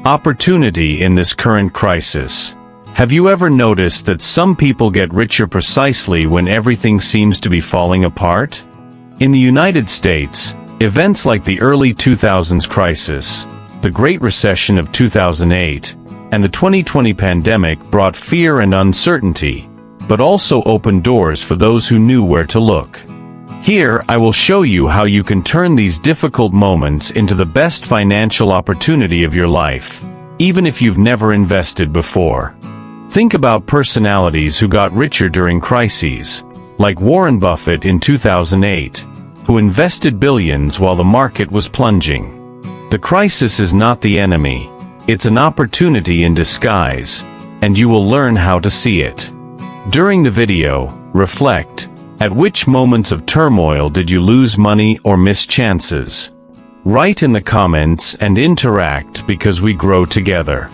Opportunity in this current crisis. Have you ever noticed that some people get richer precisely when everything seems to be falling apart? In the United States, events like the early 2000s crisis, the Great Recession of 2008, and the 2020 pandemic brought fear and uncertainty, but also opened doors for those who knew where to look. Here, I will show you how you can turn these difficult moments into the best financial opportunity of your life, even if you've never invested before. Think about personalities who got richer during crises, like Warren Buffett in 2008, who invested billions while the market was plunging. The crisis is not the enemy, it's an opportunity in disguise, and you will learn how to see it. During the video, reflect. At which moments of turmoil did you lose money or miss chances? Write in the comments and interact because we grow together.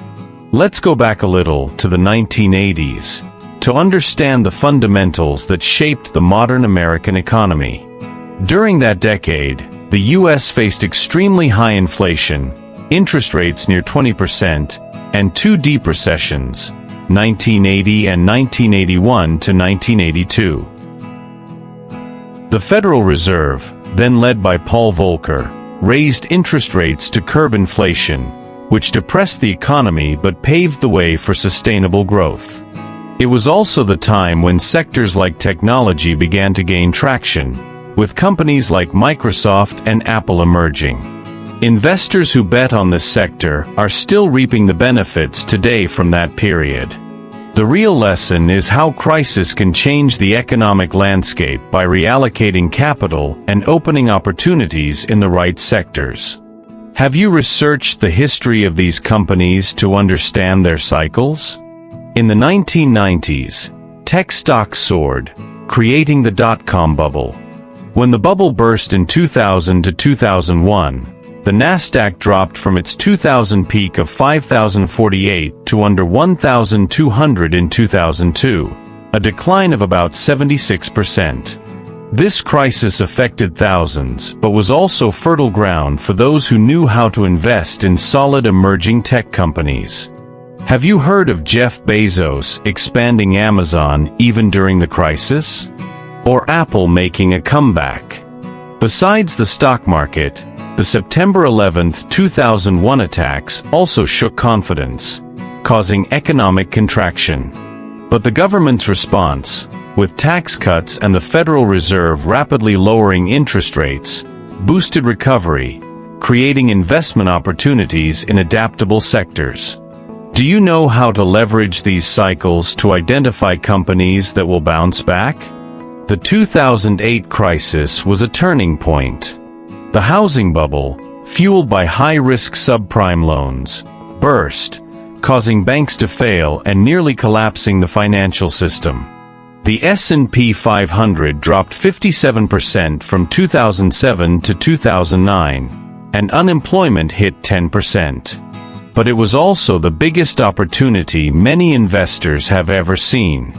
Let's go back a little to the 1980s to understand the fundamentals that shaped the modern American economy. During that decade, the U.S. faced extremely high inflation, interest rates near 20%, and two deep recessions, 1980 and 1981 to 1982. The Federal Reserve, then led by Paul Volcker, raised interest rates to curb inflation, which depressed the economy but paved the way for sustainable growth. It was also the time when sectors like technology began to gain traction, with companies like Microsoft and Apple emerging. Investors who bet on this sector are still reaping the benefits today from that period. The real lesson is how crisis can change the economic landscape by reallocating capital and opening opportunities in the right sectors. Have you researched the history of these companies to understand their cycles? In the 1990s, tech stocks soared, creating the dot-com bubble. When the bubble burst in 2000 to 2001, the Nasdaq dropped from its 2000 peak of 5,048 to under 1,200 in 2002, a decline of about 76%. This crisis affected thousands, but was also fertile ground for those who knew how to invest in solid emerging tech companies. Have you heard of Jeff Bezos expanding Amazon even during the crisis? Or Apple making a comeback? Besides the stock market, the September 11, 2001 attacks also shook confidence, causing economic contraction. But the government's response, with tax cuts and the Federal Reserve rapidly lowering interest rates, boosted recovery, creating investment opportunities in adaptable sectors. Do you know how to leverage these cycles to identify companies that will bounce back? The 2008 crisis was a turning point. The housing bubble, fueled by high-risk subprime loans, burst, causing banks to fail and nearly collapsing the financial system. The S&P 500 dropped 57% from 2007 to 2009, and unemployment hit 10%. But it was also the biggest opportunity many investors have ever seen.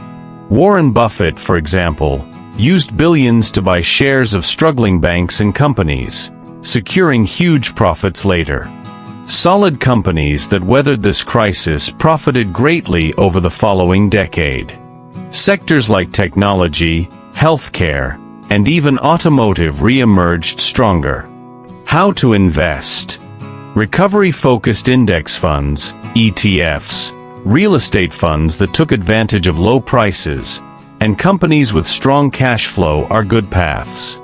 Warren Buffett, for example, used billions to buy shares of struggling banks and companies, securing huge profits later. Solid companies that weathered this crisis profited greatly over the following decade. Sectors like technology, healthcare, and even automotive re-emerged stronger. How to invest? Recovery-focused index funds, ETFs, real estate funds that took advantage of low prices, and companies with strong cash flow are good paths.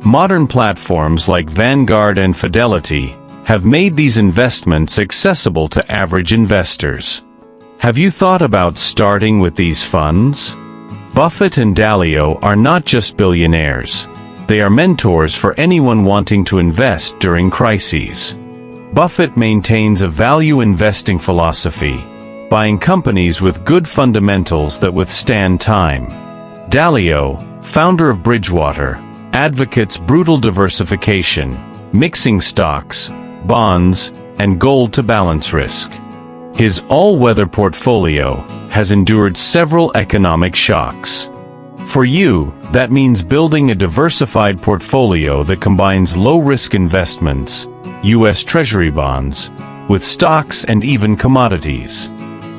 Modern platforms like Vanguard and Fidelity have made these investments accessible to average investors. Have you thought about starting with these funds? Buffett and Dalio are not just billionaires. They are mentors for anyone wanting to invest during crises. Buffett maintains a value investing philosophy, buying companies with good fundamentals that withstand time. Dalio, founder of Bridgewater, advocates brutal diversification, mixing stocks, bonds, and gold to balance risk. His all-weather portfolio has endured several economic shocks. For you, that means building a diversified portfolio that combines low-risk investments, U.S. Treasury bonds, with stocks and even commodities.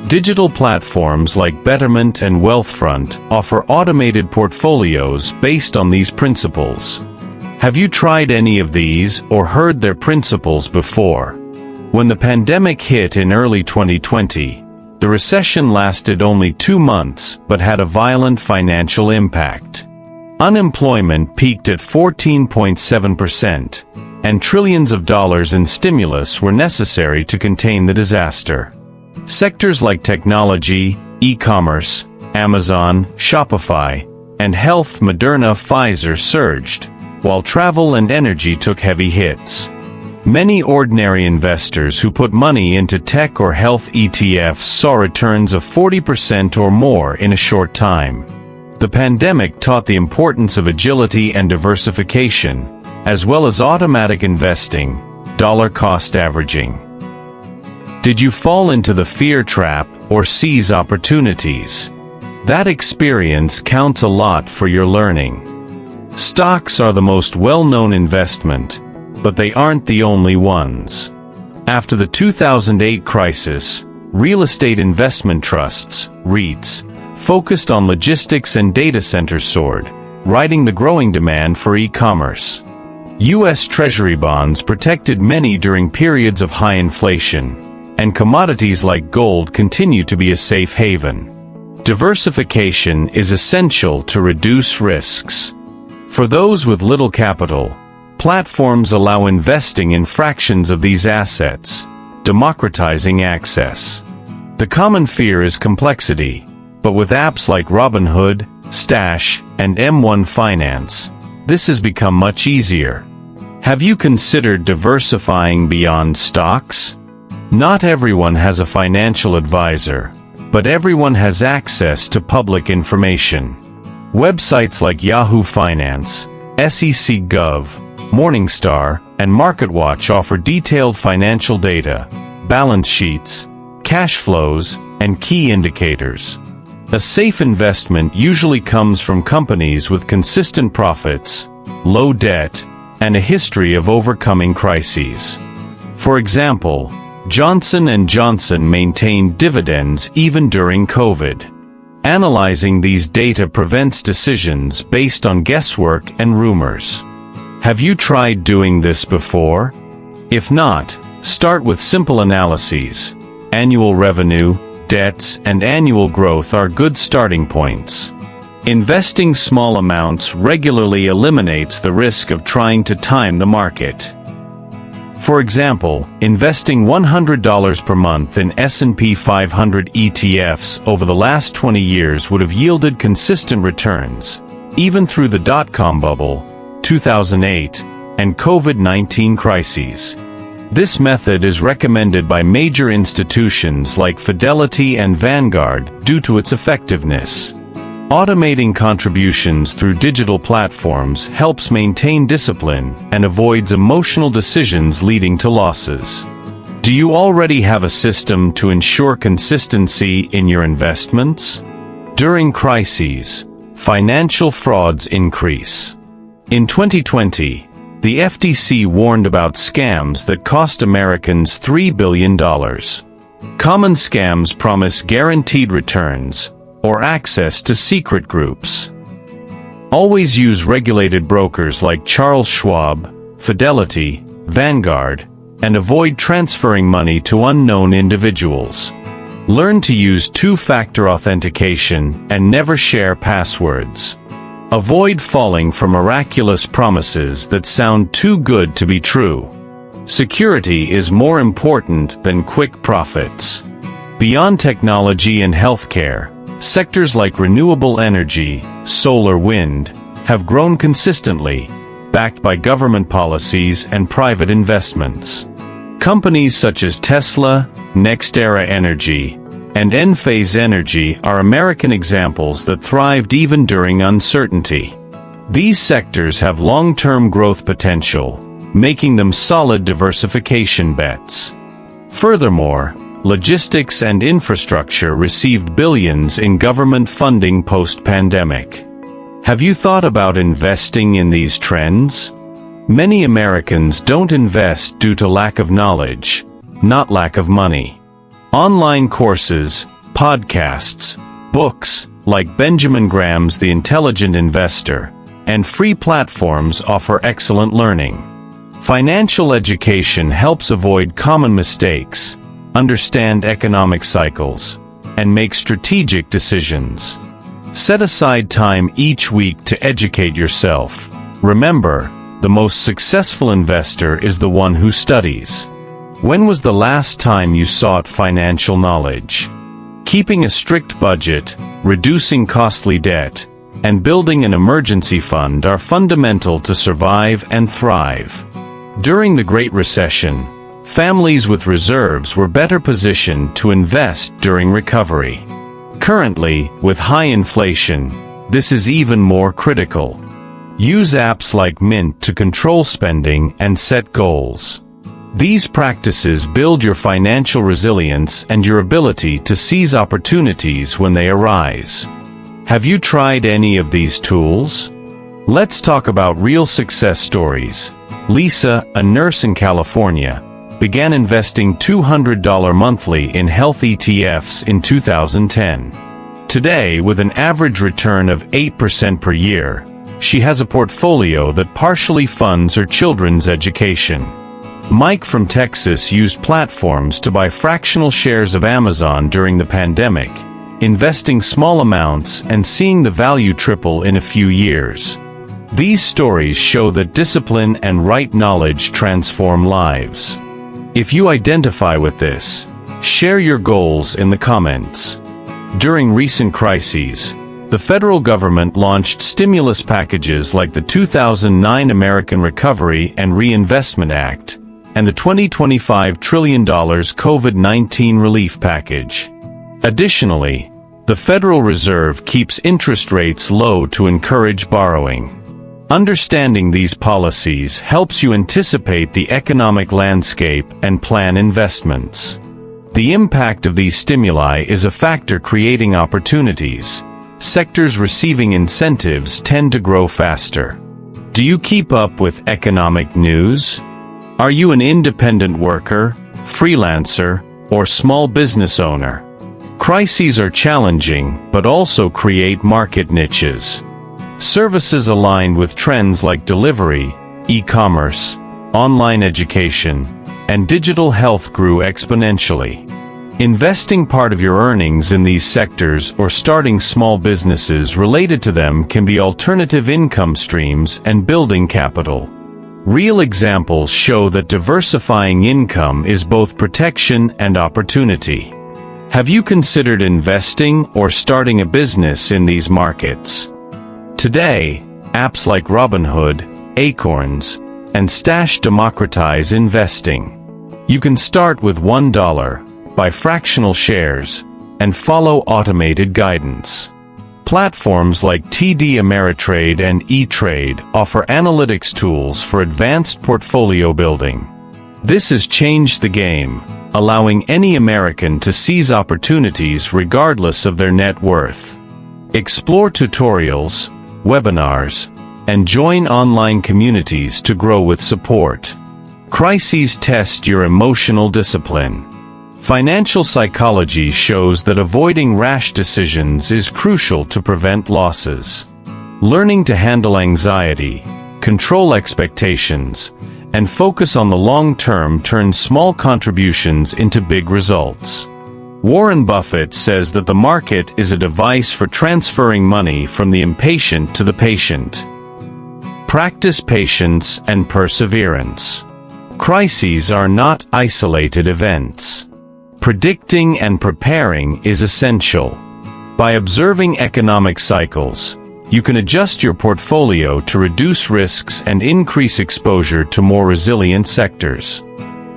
Digital platforms like Betterment and Wealthfront offer automated portfolios based on these principles. Have you tried any of these or heard their principles before? When the pandemic hit in early 2020, the recession lasted only 2 months but had a violent financial impact. Unemployment peaked at 14.7%, and trillions of dollars in stimulus were necessary to contain the disaster. Sectors like technology, e-commerce, Amazon, Shopify, and health Moderna, Pfizer surged, while travel and energy took heavy hits. Many ordinary investors who put money into tech or health ETFs saw returns of 40% or more in a short time. The pandemic taught the importance of agility and diversification, as well as automatic investing, dollar-cost averaging. Did you fall into the fear trap or seize opportunities? That experience counts a lot for your learning. Stocks are the most well-known investment, but they aren't the only ones. After the 2008 crisis, real estate investment trusts, REITs, focused on logistics and data centers soared, riding the growing demand for e-commerce. U.S. Treasury bonds protected many during periods of high inflation, and commodities like gold continue to be a safe haven. Diversification is essential to reduce risks. For those with little capital, platforms allow investing in fractions of these assets, democratizing access. The common fear is complexity, but with apps like Robinhood, Stash, and M1 Finance, this has become much easier. Have you considered diversifying beyond stocks? Not everyone has a financial advisor, but everyone has access to public information. Websites like Yahoo Finance, SEC Gov, Morningstar, and MarketWatch offer detailed financial data, balance sheets, cash flows, and key indicators. A safe investment usually comes from companies with consistent profits, low debt, and a history of overcoming crises. For example, Johnson & Johnson maintained dividends even during COVID. Analyzing these data prevents decisions based on guesswork and rumors. Have you tried doing this before? If not, start with simple analyses. Annual revenue, debts, and annual growth are good starting points. Investing small amounts regularly eliminates the risk of trying to time the market. For example, investing $100 per month in S&P 500 ETFs over the last 20 years would have yielded consistent returns, even through the dot-com bubble, 2008, and COVID-19 crises. This method is recommended by major institutions like Fidelity and Vanguard due to its effectiveness. Automating contributions through digital platforms helps maintain discipline and avoids emotional decisions leading to losses. Do you already have a system to ensure consistency in your investments? During crises, financial frauds increase. In 2020, the FTC warned about scams that cost Americans $3 billion. Common scams promise guaranteed returns or access to secret groups. Always use regulated brokers like Charles Schwab, Fidelity, Vanguard, and avoid transferring money to unknown individuals. Learn to use two-factor authentication and never share passwords. Avoid falling for miraculous promises that sound too good to be true. Security is more important than quick profits. Beyond technology and healthcare, sectors like renewable energy, solar, wind, have grown consistently, backed by government policies and private investments. Companies such as Tesla, NextEra Energy, and Enphase Energy are American examples that thrived even during uncertainty. These sectors have long-term growth potential, making them solid diversification bets. Furthermore, logistics and infrastructure received billions in government funding post-pandemic. Have you thought about investing in these trends? Many Americans don't invest due to lack of knowledge, not lack of money. Online courses, podcasts, books, like Benjamin Graham's The Intelligent Investor, and free platforms offer excellent learning. Financial education helps avoid common mistakes, understand economic cycles, and make strategic decisions. Set aside time each week to educate yourself. Remember, the most successful investor is the one who studies. When was the last time you sought financial knowledge? Keeping a strict budget, reducing costly debt, and building an emergency fund are fundamental to survive and thrive. During the Great Recession, families with reserves were better positioned to invest during recovery. Currently, with high inflation, this is even more critical. Use apps like Mint to control spending and set goals. These practices build your financial resilience and your ability to seize opportunities when they arise. Have you tried any of these tools? Let's talk about real success stories. Lisa, a nurse in California, began investing $200 monthly in health ETFs in 2010. Today, with an average return of 8% per year, she has a portfolio that partially funds her children's education. Mike from Texas used platforms to buy fractional shares of Amazon during the pandemic, investing small amounts and seeing the value triple in a few years. These stories show that discipline and right knowledge transform lives. If you identify with this, share your goals in the comments. During recent crises, the federal government launched stimulus packages like the 2009 American Recovery and Reinvestment Act and the $25 trillion COVID-19 relief package. Additionally, the Federal Reserve keeps interest rates low to encourage borrowing. Understanding these policies helps you anticipate the economic landscape and plan investments. The impact of these stimuli is a factor creating opportunities. Sectors receiving incentives tend to grow faster. Do you keep up with economic news? Are you an independent worker, freelancer, or small business owner? Crises are challenging, but also create market niches. Services aligned with trends like delivery, e-commerce, online education, and digital health grew exponentially. Investing part of your earnings in these sectors or starting small businesses related to them can be alternative income streams and building capital. Real examples show that diversifying income is both protection and opportunity. Have you considered investing or starting a business in these markets? Today, apps like Robinhood, Acorns, and Stash democratize investing. You can start with $1, buy fractional shares, and follow automated guidance. Platforms like TD Ameritrade and E-Trade offer analytics tools for advanced portfolio building. This has changed the game, allowing any American to seize opportunities regardless of their net worth. Explore tutorials, webinars, and join online communities to grow with support. Crises test your emotional discipline. Financial psychology shows that avoiding rash decisions is crucial to prevent losses. Learning to handle anxiety, control expectations, and focus on the long term turns small contributions into big results. Warren Buffett says that the market is a device for transferring money from the impatient to the patient. Practice patience and perseverance. Crises are not isolated events. Predicting and preparing is essential. By observing economic cycles, you can adjust your portfolio to reduce risks and increase exposure to more resilient sectors.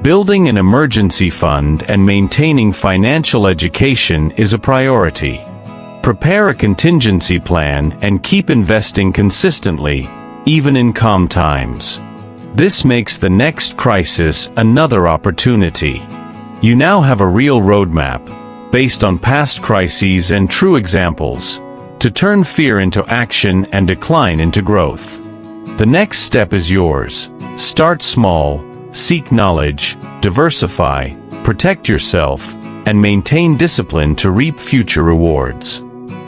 Building an emergency fund and maintaining financial education is a priority. Prepare a contingency plan and keep investing consistently, even in calm times. This makes the next crisis another opportunity. You now have a real roadmap, based on past crises and true examples, to turn fear into action and decline into growth. The next step is yours. Start small, seek knowledge, diversify, protect yourself, and maintain discipline to reap future rewards.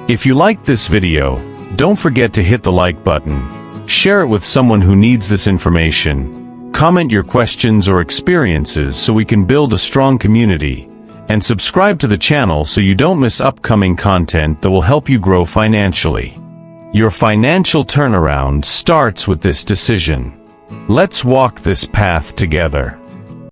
If you liked this video, don't forget to hit the like button, share it with someone who needs this information, comment your questions or experiences so we can build a strong community, and subscribe to the channel so you don't miss upcoming content that will help you grow financially. Your financial turnaround starts with this decision. Let's walk this path together.